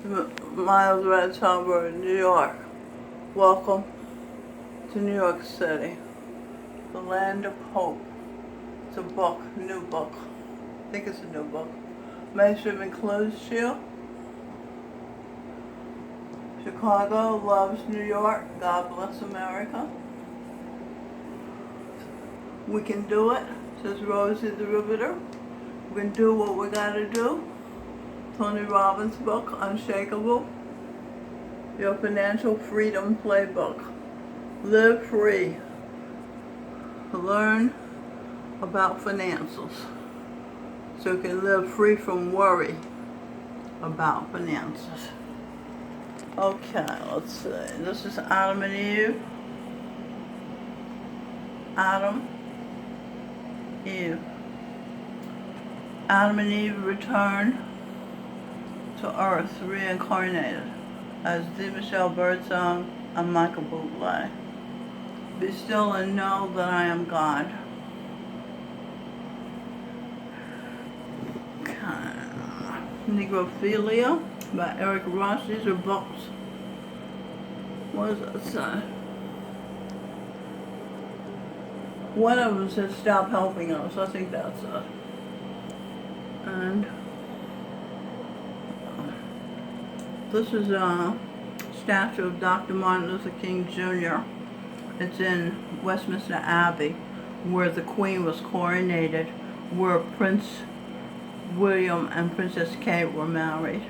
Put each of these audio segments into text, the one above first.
Miles Red Songbird, New York. Welcome to New York City, the land of hope. It's a book, new book. I think it's a new book. Mainstream includes you. Chicago loves New York. God bless America. We can do it, says Rosie the Riveter. We can do what we gotta do. Tony Robbins' book, Unshakable. Your Financial Freedom Playbook. Live free. Learn about finances so you can live free from worry about finances. Okay, let's see. This is Adam and Eve. Adam, Eve. Adam and Eve return to Earth, reincarnated, as D. Michelle Birdsong and Michael Bublé. Be still and know that I am God. Negrophilia by Eric Ross. These are books. What does it say? One of them says stop helping us. I think that's it. And this is a statue of Dr. Martin Luther King Jr. It's in Westminster Abbey, where the Queen was coronated, where Prince William and Princess Kate were married.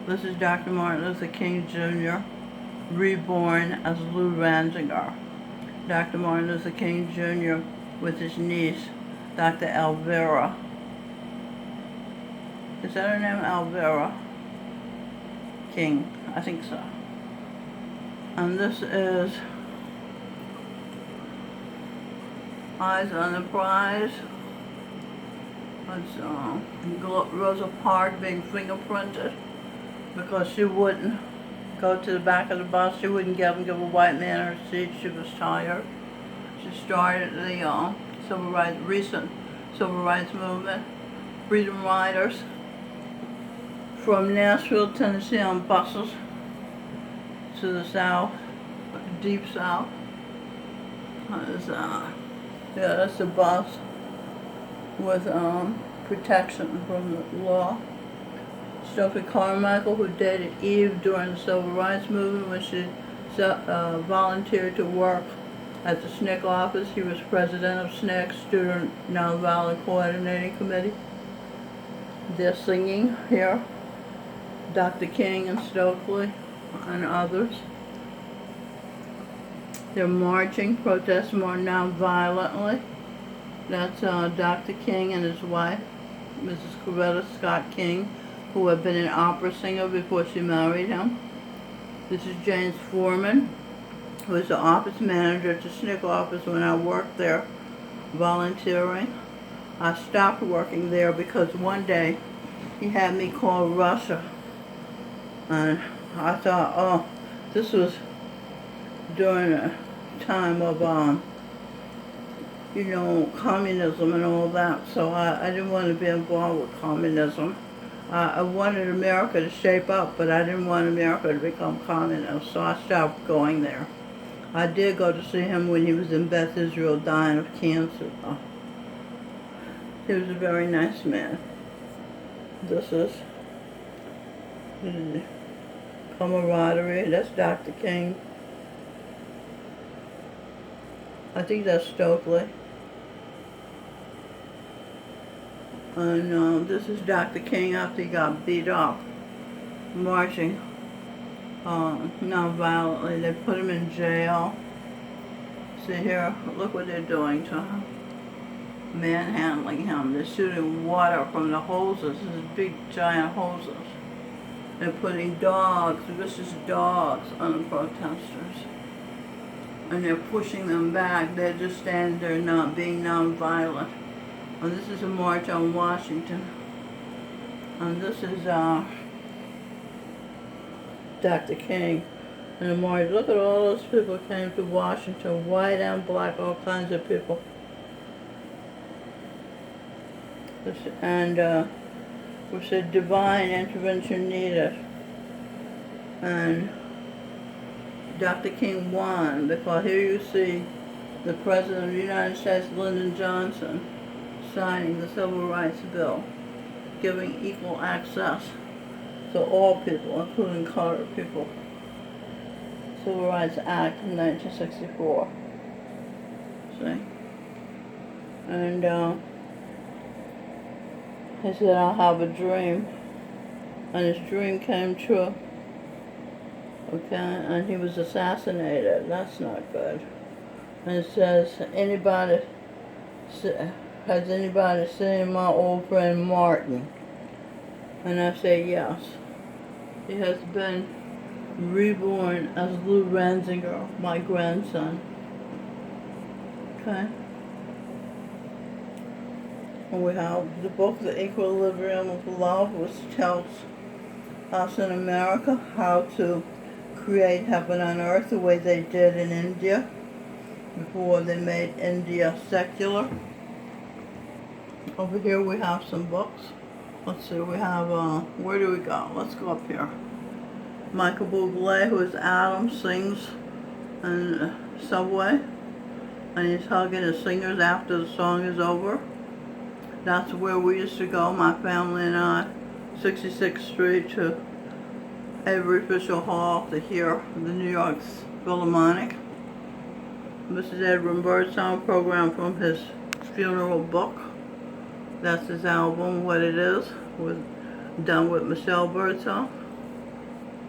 This is Dr. Martin Luther King Jr., reborn as Lou Randiger. Dr. Martin Luther King Jr. with his niece, Dr. Elvira. Is that her name, Elvira King? I think so. And this is Eyes on the Prize. It's Rosa Parks being fingerprinted because she wouldn't go to the back of the bus. She wouldn't give a white man her seat. She was tired. She started the recent civil rights movement. Freedom Riders from Nashville, Tennessee on buses to the South, deep South. That's a bus with protection from the law. Sophie Carmichael, who dated Eve during the Civil Rights Movement when she volunteered to work at the SNCC office. He was president of SNCC, Student Nonviolent Coordinating Committee. They're singing here. Dr. King and Stokely and others. They're marching, protesting more non-violently. That's Dr. King and his wife, Mrs. Coretta Scott King, who had been an opera singer before she married him. This is James Foreman, who was the office manager at the SNCC office when I worked there, volunteering. I stopped working there because one day he had me call Russia. And I thought, oh, this was during a time of, communism and all that. So I didn't want to be involved with communism. I wanted America to shape up, but I didn't want America to become communist. So I stopped going there. I did go to see him when he was in Beth Israel dying of cancer, though. He was a very nice man. This is camaraderie. That's Dr. King. I think that's Stokely. And this is Dr. King after he got beat up, marching non-violently. They put him in jail. See here, look what they're doing to him. Manhandling him. They're shooting water from the hoses, these big giant hoses. They're putting dogs, vicious dogs, on the protesters. And they're pushing them back. They're just standing there not being non-violent. And this is a march on Washington. And this is Dr. King. And the march, look at all those people who came to Washington, white and black, all kinds of people. And we said divine intervention needed. And Dr. King won because here you see the President of the United States, Lyndon Johnson, signing the Civil Rights Bill, giving equal access to all people, including colored people. Civil Rights Act in 1964. See? And he said, I'll have a dream. And his dream came true. Okay? And he was assassinated. That's not good. And it says, has anybody seen my old friend Martin? And I say yes. He has been reborn as Lou Ranziger, my grandson. Okay? And we have the book, The Equilibrium of Love, which tells us in America how to create heaven on earth the way they did in India before they made India secular. Over here we have some books. Let's see, we have, where do we go? Let's go up here. Michael Bublé, who is Adam, sings in Subway, and he's hugging his singers after the song is over. That's where we used to go, my family and I, 66th Street to Avery Fisher Hall to hear the New York Philharmonic. Mrs. Edwin Birdsong program from his funeral book. That's his album, What It Is, done with Michelle Birdsong.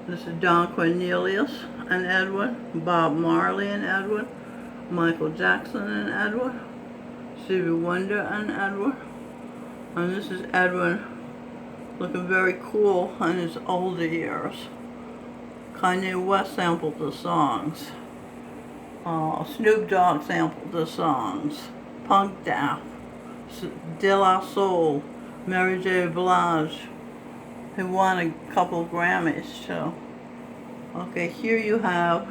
This is Don Cornelius and Edwin, Bob Marley and Edwin, Michael Jackson and Edwin, Stevie Wonder and Edwin. And this is Edwin looking very cool in his older years. Kanye West sampled the songs. Snoop Dogg sampled the songs. Punk Daft, De La Soul, Mary J. Blige. He won a couple of Grammys too. Okay, here you have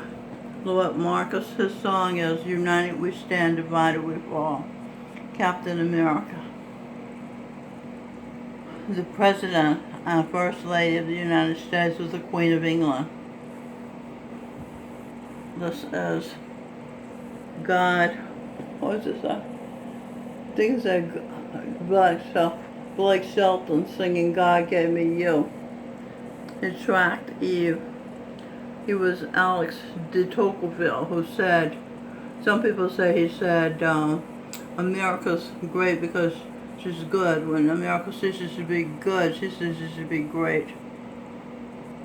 Lloyd Marcus. His song is United We Stand, Divided We Fall. Captain America. The President and First Lady of the United States was the Queen of England. This is God, what is this? I think it's a Blake Shelton singing God Gave Me You. He tracked Eve. He was Alex de Tocqueville, who said, some people say he said, America's great because she's good. When America says she should be good, she says she should be great.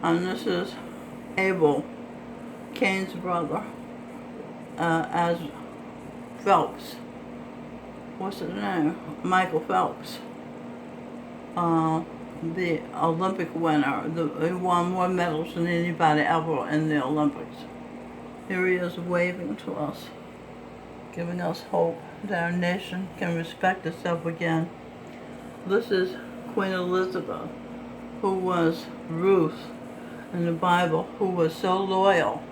And this is Abel, Cain's brother, as Phelps. What's his name? Michael Phelps. The Olympic winner. He won more medals than anybody ever in the Olympics. Here he is waving to us, giving us hope that our nation can respect itself again. This is Queen Elizabeth, who was Ruth in the Bible, who was so loyal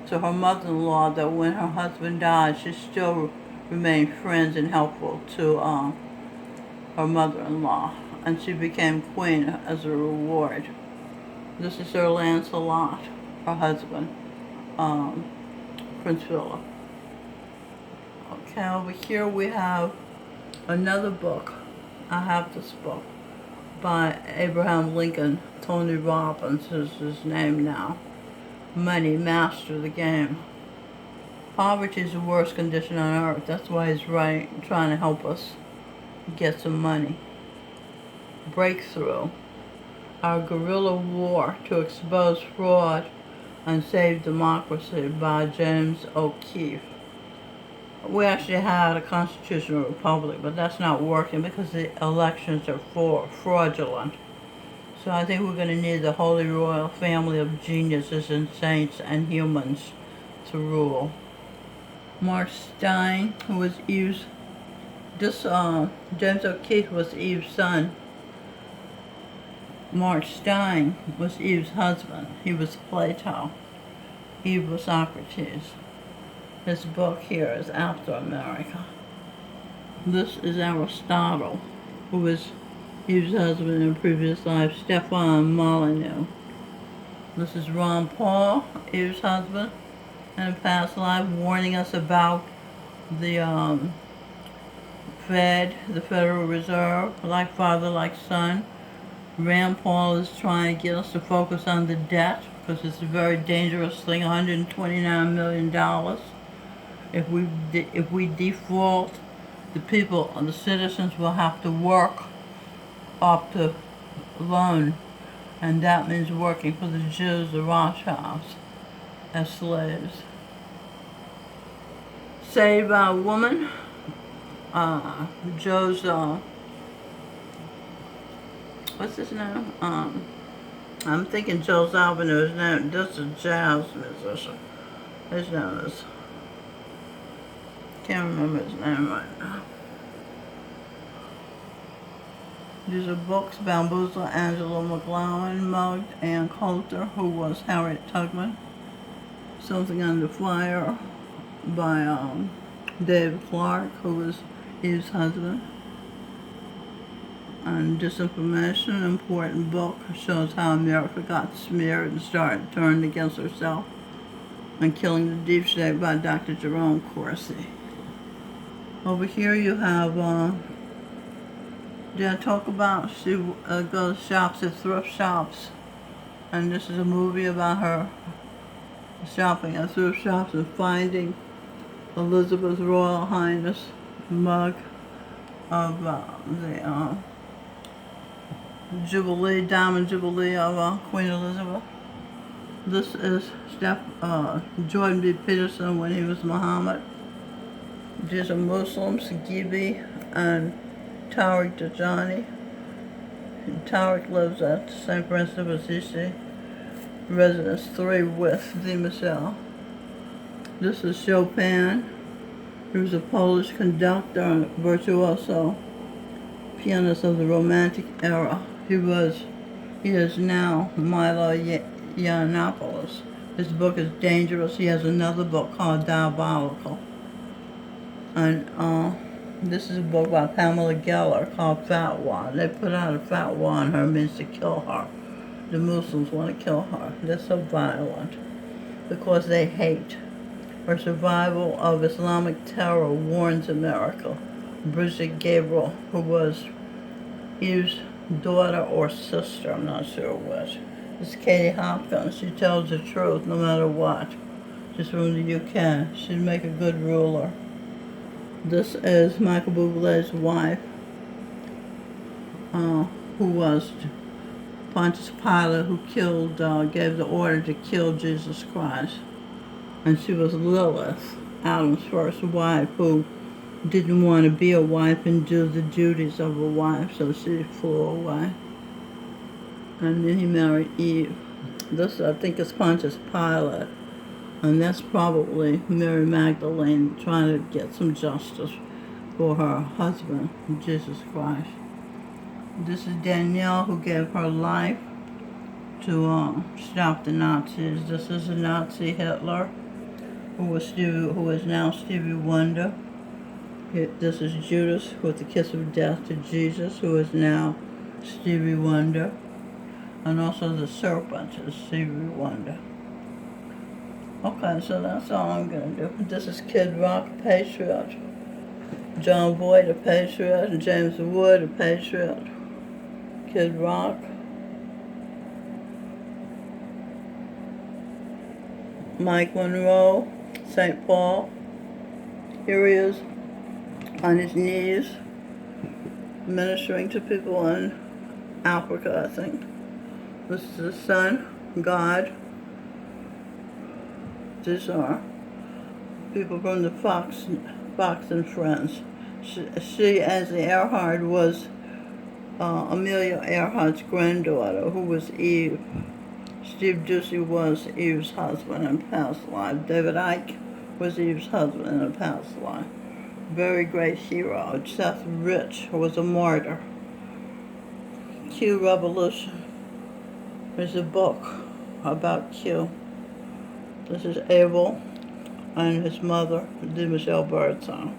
to her mother-in-law that when her husband died, she still remained friends and helpful to her mother-in-law, and she became queen as a reward. This is Sir Lancelot, her husband, Prince Philip. Okay, over here we have another book. I have this book by Abraham Lincoln. Tony Robbins is his name now. Money, Master the Game. Poverty is the worst condition on earth. That's why he's trying to help us get some money. Breakthrough. Our guerrilla war to expose fraud and save democracy by James O'Keefe. We actually had a constitutional republic, but that's not working because the elections are fraudulent. So I think we're going to need the Holy Royal family of geniuses and saints and humans to rule. Mark Stein, who was James O'Keefe was Eve's son. Mark Stein was Eve's husband. He was Plato. Eve was Socrates. His book here is After America. This is Aristotle, who was Eve's husband in a previous life, Stefan Molyneux. This is Ron Paul, Eve's husband, in a past life, warning us about the Fed, the Federal Reserve, like father, like son. Rand Paul is trying to get us to focus on the debt because it's a very dangerous thing, $129 million. If we default, the people, the citizens will have to work up to loan, and that means working for the Jews, the Rothschilds, as slaves. Saved by a woman, Joe's, what's his name? I'm thinking Joe's Avenue. His name, this is a jazz musician. His name is, can't remember his name right now. These are books: Bamboozle, Angela McGlowan, Mugged, Ann Coulter, who was Harriet Tubman. Something Under Fire by Dave Clark, who was Eve's husband. And Disinformation, an important book, shows how America got smeared and turned against herself, and Killing the Deep State by Dr. Jerome Corsi. Over here you have, did I talk about, she goes shops at thrift shops, and this is a movie about her shopping at thrift shops and finding Elizabeth's Royal Highness mug of the Jubilee, Diamond Jubilee of Queen Elizabeth. This is Jordan B. Peterson when he was Muhammad. These are Muslims, Gibi and Tariq Tajani. Tariq lives at St. Francis of Assisi, Residence 3 with the Michelle. This is Chopin. He was a Polish conductor and virtuoso pianist of the Romantic era. He is now Milo Yiannopoulos. His book is dangerous. He has another book called Diabolical. And this is a book by Pamela Geller called Fatwa. They put out a fatwa on her, means to kill her. The Muslims want to kill her. They're so violent because they hate. Her survival of Islamic terror warns America. Bridget Gabriel, who was Eve's daughter or sister, I'm not sure which. This is Katie Hopkins. She tells the truth no matter what. She's from the UK. She'd make a good ruler. This is Michael Bublé's wife, who was Pontius Pilate, who gave the order to kill Jesus Christ. And she was Lilith, Adam's first wife, who didn't want to be a wife and do the duties of a wife, so she flew away. And then he married Eve. This, I think, is Pontius Pilate, and that's probably Mary Magdalene trying to get some justice for her husband, Jesus Christ. This is Danielle, who gave her life to stop the Nazis. This is a Nazi Hitler, who is now Stevie Wonder. This is Judas with the kiss of death to Jesus, who is now Stevie Wonder. And also the serpent is Stevie Wonder. Okay, so that's all I'm going to do. This is Kid Rock, a Patriot. John Boyd, a Patriot. And James Wood, a Patriot. Kid Rock. Mike Monroe, St. Paul. Here he is on his knees, ministering to people in Africa, I think. This is the sun, God. These are people from the Fox and Friends. She Ansley Earhart, was Amelia Earhart's granddaughter, who was Eve. Steve Ducey was Eve's husband in a past life. David Icke was Eve's husband in a past life. Very great hero. Seth Rich was a martyr. Q Revolution. There's a book about Q. This is Abel and his mother, the Michelle Birdsong.